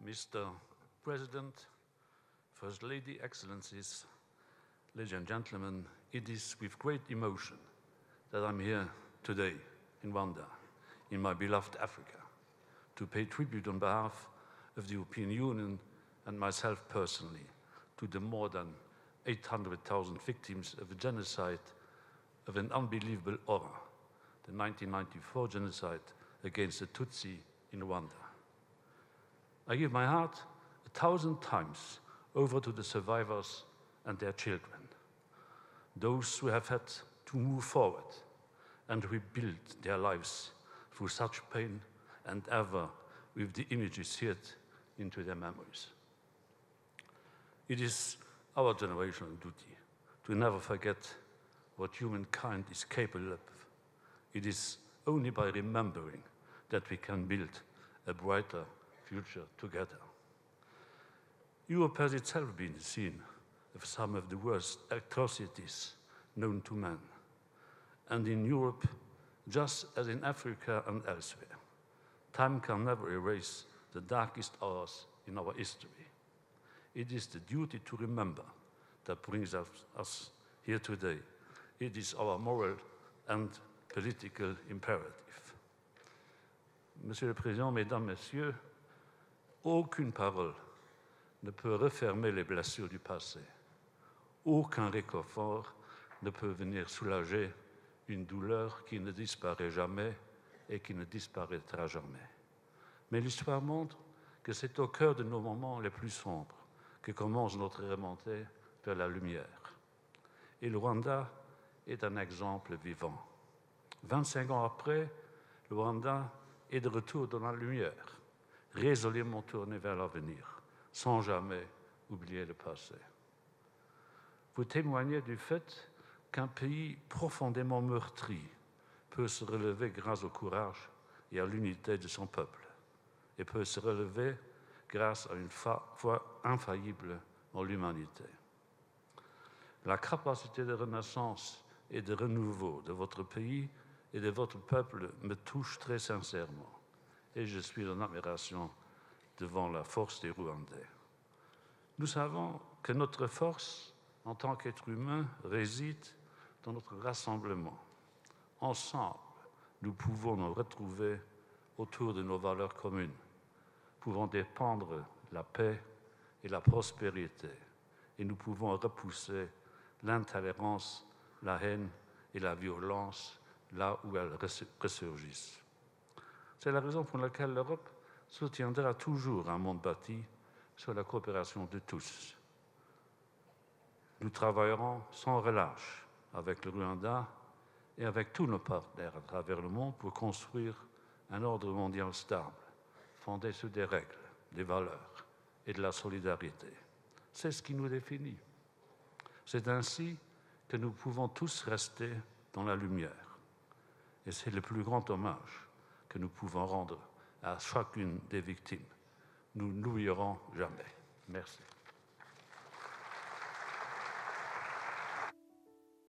Mr. President, First Lady, Excellencies, ladies and gentlemen, it is with great emotion that I'm here today in Rwanda, in my beloved Africa, to pay tribute on behalf of the European Union and myself personally to the more than 800,000 victims of a genocide of an unbelievable horror, the 1994 genocide against the Tutsi in Rwanda. I give my heart 1,000 times over to the survivors and their children, those who have had to move forward and rebuild their lives through such pain and ever with the images seared into their memories. It is our generational duty to never forget what humankind is capable of. It is only by remembering that we can build a brighter future together. Europe has itself been the scene of some of the worst atrocities known to man. And in Europe, just as in Africa and elsewhere, time can never erase the darkest hours in our history. It is the duty to remember that brings us here today. It is our moral and political imperative. Monsieur le Président, Mesdames, Messieurs, aucune parole ne peut refermer les blessures du passé. Aucun réconfort ne peut venir soulager une douleur qui ne disparaît jamais et qui ne disparaîtra jamais. Mais l'histoire montre que c'est au cœur de nos moments les plus sombres que commence notre remontée vers la lumière. Et le Rwanda est un exemple vivant. 25 ans après, le Rwanda est de retour dans la lumière, résolument tourné vers l'avenir, sans jamais oublier le passé. Vous témoignez du fait qu'un pays profondément meurtri peut se relever grâce au courage et à l'unité de son peuple, et peut se relever grâce à une foi infaillible en l'humanité. La capacité de renaissance et de renouveau de votre pays et de votre peuple me touche très sincèrement, et je suis en admiration devant la force des Rwandais. Nous savons que notre force, en tant qu'être humain, réside dans notre rassemblement. Ensemble, nous pouvons nous retrouver autour de nos valeurs communes, pouvons défendre la paix et la prospérité, et nous pouvons repousser l'intolérance, la haine et la violence là où elles ressurgissent. C'est la raison pour laquelle l'Europe soutiendra toujours un monde bâti sur la coopération de tous. Nous travaillerons sans relâche avec le Rwanda et avec tous nos partenaires à travers le monde pour construire un ordre mondial stable, fondé sur des règles, des valeurs et de la solidarité. C'est ce qui nous définit. C'est ainsi que nous pouvons tous rester dans la lumière. Et c'est le plus grand hommage que nous pouvons rendre à chacune des victimes. Nous n'oublierons jamais. Merci.